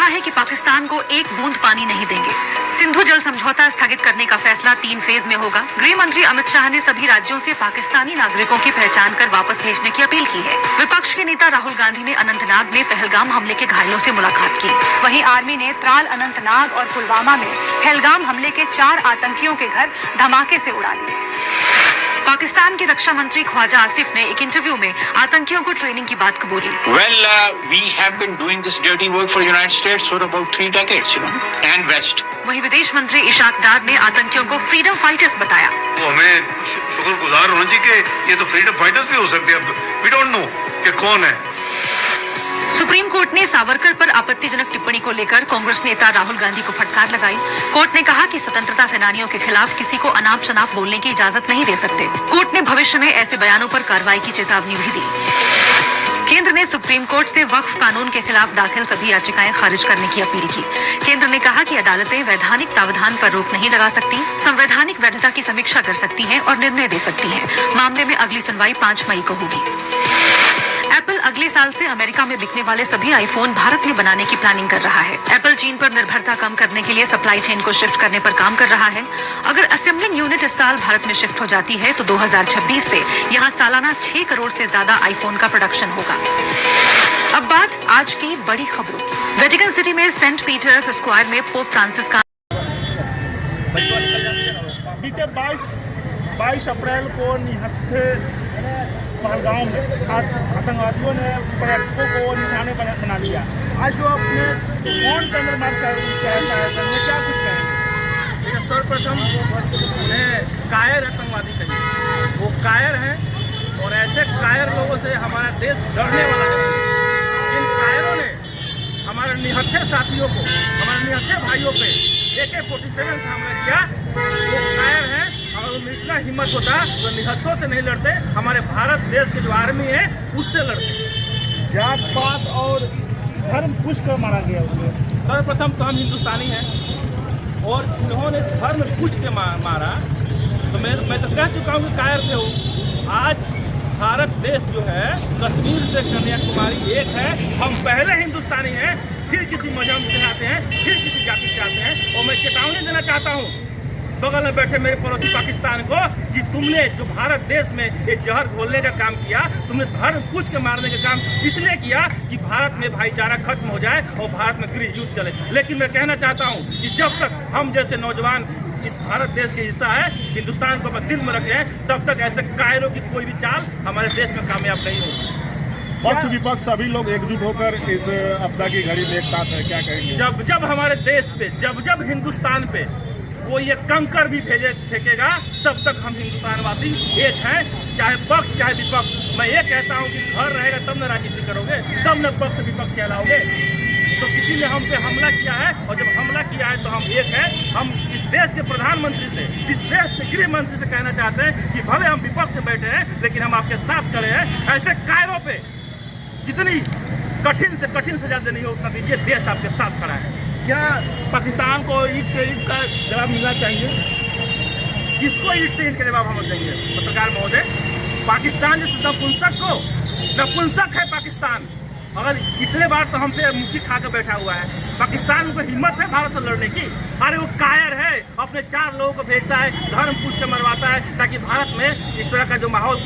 है कि पाकिस्तान को एक बूंद पानी नहीं देंगे। सिंधु जल समझौता स्थगित करने का फैसला 3 फेज में होगा। गृह मंत्री अमित शाह ने सभी राज्यों से पाकिस्तानी नागरिकों की पहचान कर वापस भेजने की अपील की है। विपक्ष के नेता राहुल गांधी ने अनंतनाग में पहलगाम हमले के घायलों से मुलाकात की। वहीं आर्मी ने त्राल, अनंतनाग और पुलवामा में पहलगाम हमले के 4 आतंकियों के घर धमाके से उड़ा दिए। पाकिस्तान के रक्षा मंत्री ख्वाजा आसिफ ने एक इंटरव्यू में आतंकियों को ट्रेनिंग की बात कबूली। We have been doing this dirty work for United States for about 3 decades, and West. वहीं विदेश मंत्री इशाक डार ने आतंकियों को फ्रीडम फाइटर्स बताया। तो हमें शुक्रगुजार होना चाहिए कि ये तो फ्रीडम फाइटर्स भी हो सकते हैं। अब वी डोंट नो कि कौन है। सुप्रीम कोर्ट ने सावरकर पर आपत्तिजनक टिप्पणी को लेकर कांग्रेस नेता राहुल गांधी को फटकार लगाई। कोर्ट ने कहा कि स्वतंत्रता सेनानियों के खिलाफ किसी को अनाप शनाप बोलने की इजाजत नहीं दे सकते। कोर्ट ने भविष्य में ऐसे बयानों पर कार्रवाई की चेतावनी भी दी। केंद्र ने सुप्रीम कोर्ट से वक्फ कानून के खिलाफ दाखिल सभी याचिकाएं खारिज करने की अपील की। केंद्र ने कहा कि अदालतें वैधानिक प्रावधान पर रोक नहीं लगा सकती, संवैधानिक वैधता की समीक्षा कर सकती हैं और निर्णय दे सकती हैं। मामले में अगली सुनवाई 5 मई को होगी। एप्पल अगले साल से अमेरिका में बिकने वाले सभी आईफोन भारत में बनाने की प्लानिंग कर रहा है। एप्पल चीन पर निर्भरता कम करने के लिए सप्लाई चेन को शिफ्ट करने पर काम कर रहा है। अगर असेंबलिंग यूनिट इस साल भारत में शिफ्ट हो जाती है तो 2026 से यहाँ सालाना 6 करोड़ से ज्यादा आईफोन का प्रोडक्शन होगा। अब बात आज की बड़ी खबरों की। वेटिकन सिटी में सेंट पीटर्स स्क्वायर में पोप फ्रांसिस का बीते 22 अप्रैल को निहत्थे पहलगाम में आतंकवादियों ने पर्यटकों को निशाने बना लिया। आज जो अपने कौन के अंदर मार कर क्या कुछ कहेंगे? सर्वप्रथम उन्हें कायर आतंकवादी कहिए। वो कायर हैं और ऐसे कायर लोगों से हमारा देश डरने वाला नहीं। इन कायरों ने हमारे निहत्थे साथियों को, हमारे निहत्थे भाइयों पे AK-47 से हमला किया। वो कायर हैं। अगर उनमें इतना हिम्मत होता तो निहत्थों से नहीं लड़ते, हमारे भारत देश के जो आर्मी है उससे लड़ते। जात पात और धर्म पूछ कर मारा गया उसमें। सर्वप्रथम तो हम हिंदुस्तानी हैं और इन्होंने धर्म पूछ के मारा। तो मैं तो कह चुका हूँ कि कायर थे हो। आज भारत देश जो है कश्मीर से कन्याकुमारी एक है। हम पहले हिंदुस्तानी हैं, फिर किसी मजहब से आते हैं, फिर किसी जाति से आते हैं। और मैं चेतावनी देना चाहता हूँ बगल में बैठे मेरे पड़ोसी पाकिस्तान को कि तुमने जो भारत देश में एक जहर घोलने का काम किया, तुमने धर्म पूछ के मारने का काम इसलिए किया कि भारत में भाईचारा खत्म हो जाए और भारत में गृह युद्ध चले। लेकिन मैं कहना चाहता हूँ कि जब तक हम जैसे नौजवान इस भारत देश के हिस्सा है, हिंदुस्तान को अपने दिल में रखे हैं, तब तक ऐसे कायरों की कोई भी चाल हमारे देश में कामयाब नहीं होगी। पक्ष विपक्ष सभी लोग एकजुट होकर इस आपदा की घड़ी में एक साथ है, क्या कहेंगे? जब हमारे देश पे, जब हिंदुस्तान पे कोई ये कंकर भी फेंकेगा, तब तक हम हिंदुस्तानवासी एक हैं, चाहे पक्ष चाहे विपक्ष। मैं ये कहता हूँ कि घर रहेगा तब न राजनीति करोगे, तब न पक्ष विपक्ष कहलाओगे। तो किसी ने हम पे हमला किया है और जब हमला किया है तो हम एक हैं। हम इस देश के प्रधानमंत्री से, इस देश के गृह मंत्री से कहना चाहते हैं कि भले हम विपक्ष से बैठे हैं लेकिन हम आपके साथ खड़े हैं। ऐसे कायरों पे जितनी कठिन से कठिन सजा देनी हो उतना दीजिए, देश आपके साथ खड़ा है। क्या पाकिस्तान को ईट से ईट का जवाब मिलना चाहिए? किसको ईट से ईट का जवाब हम देंगे? पत्रकार महोदय, पाकिस्तान जैसे नपुंसक है पाकिस्तान। अगर इतने बार तो हमसे मुट्ठी खा कर बैठा हुआ है। पाकिस्तान को हिम्मत है भारत से लड़ने की? अरे वो कायर है, अपने 4 लोगों को भेजता है, धर्म पूछ के मरवाता है ताकि भारत में इस तरह का जो माहौल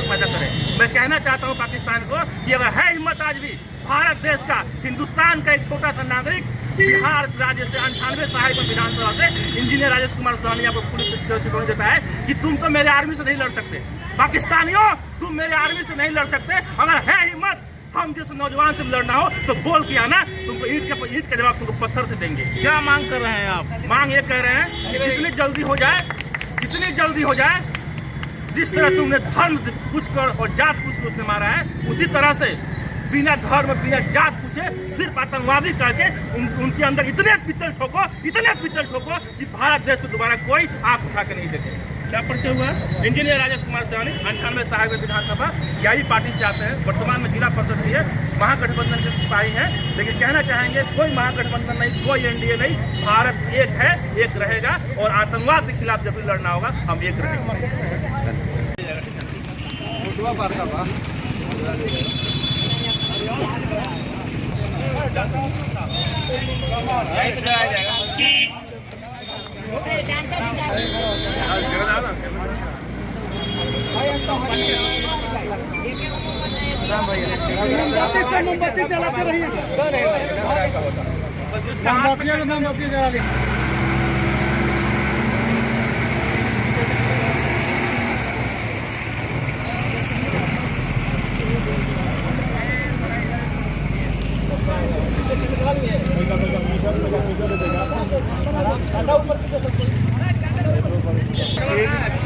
पैदा करे। मैं कहना चाहता हूँ पाकिस्तान को कि अगर है हिम्मत आज भी भारत देश का, हिंदुस्तान का एक छोटा सा नागरिक बिहार राज्य से 98 सहायक विधानसभा से इंजीनियर राजेश कुमार सोनी आपको पुलिस चेतावनी देता है कि तुम तो मेरे आर्मी से नहीं लड़ सकते। पाकिस्तानियों, तुम मेरे आर्मी से नहीं लड़ सकते। अगर है हिम्मत हम जैसे नौजवान से लड़ना हो तो बोल के आना, तुमको ईंट का जवाब तुमको पत्थर से देंगे। क्या मांग कर रहे हैं आप? मांग ये कर रहे हैं कि जितनी जल्दी हो जाए, जिस तरह से उन्हें धर्म पूछ कर और जात पूछ कर उसने मारा है, उसी तरह से बिना धर्म बिना जात पूछे सिर्फ आतंकवादी करके उनके अंदर इतने पित्तल ठोको कि भारत देश को दोबारा कोई आंख उठा के नहीं देखे। क्या परिचय हुआ? इंजीनियर राजेश कुमार सोनी, 98 सहायक विधानसभा, यही पार्टी से आते हैं। वर्तमान में जिला परिषद भी है, महागठबंधन के सिपाही हैं। लेकिन कहना चाहेंगे कोई महागठबंधन नहीं, कोई NDA नहीं, भारत एक है, एक रहेगा और आतंकवाद के खिलाफ जब भी लड़ना होगा हम एक रहेंगे। मोमबत्ती जलाते रहिए, मोमबत्ती जला ली।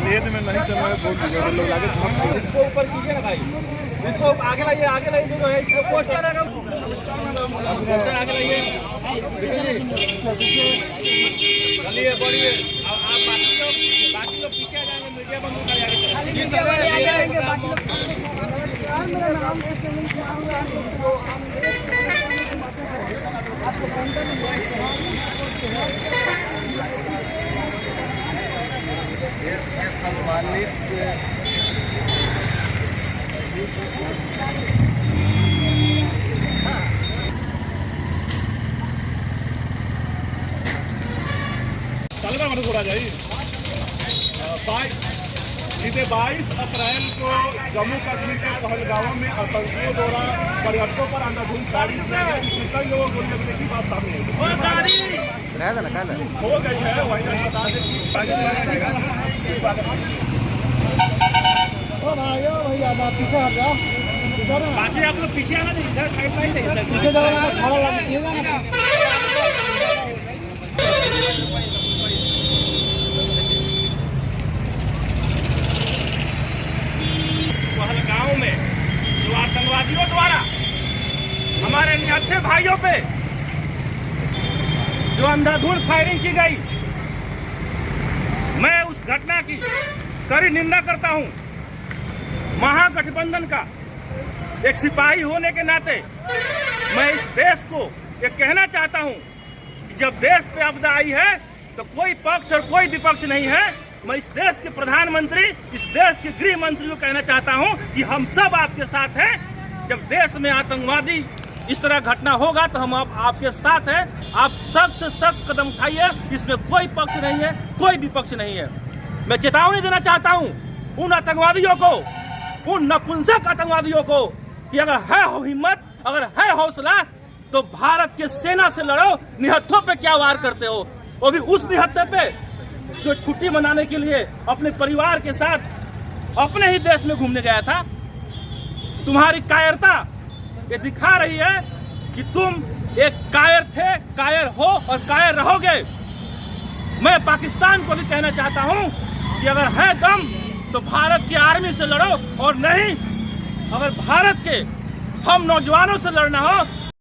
लेद में नहीं चल रहा है, बोल दीजिए लोग लागे हम इसको ऊपर कीजिए ना भाई, इसको आगे लाइए जो है इसको पोस्टर है, पोस्टर आगे लाइए, चलिए बढ़िए। आप बाकी लोग पीछे आ जाएंगे, मीडिया बंद कर जाएंगे। मेरा नाम है सुनील कुमार। सम्मानित चल रहा मधुपुरा जाइए। 22 अप्रैल को जम्मू कश्मीर के पहलगाम में आतंकियों द्वारा पर्यटकों पर अंधाधुंध गाड़ी किया गया, जिसमें कई लोगों को लगने की बात सामने आई हो गई है। वही बता दें भैया पीछे हट जाओ, बाकी आप लोग पीछे आना, इधर साइड लाइन पीछे जाओ, खड़ा लगिएगा ना। पहलगाम में जो आतंकवादियों द्वारा हमारे निहत्थे भाइयों पे जो अंधाधुंध फायरिंग की गई, मैं उस घटना की कड़ी निंदा करता हूं। महागठबंधन का एक सिपाही होने के नाते मैं इस देश को ये कहना चाहता हूं कि जब देश पे आपदा आई है तो कोई पक्ष और कोई विपक्ष नहीं है। मैं इस देश के प्रधानमंत्री, इस देश के गृह मंत्री को कहना चाहता हूं कि हम सब आपके साथ हैं। जब देश में आतंकवादी इस तरह घटना होगा तो हम आपके साथ हैं। आप सख्त से सख्त कदम उठाइए, इसमें कोई पक्ष नहीं है, कोई विपक्ष नहीं है। मैं चेतावनी देना चाहता हूं उन आतंकवादियों को, उन नपुंसक आतंकवादियों को कि अगर है हिम्मत, अगर है हौसला तो भारत के सेना से लड़ो। निहत्थों पे क्या वार करते हो, वो भी उस निहत्थे पे जो छुट्टी मनाने के लिए अपने परिवार के साथ अपने ही देश में घूमने गया था। तुम्हारी कायरता ये दिखा रही है कि तुम एक कायर थे, कायर हो और कायर रहोगे। मैं पाकिस्तान को भी कहना चाहता हूं कि अगर है दम तो भारत की आर्मी से लड़ो, और नहीं अगर भारत के हम नौजवानों से लड़ना हो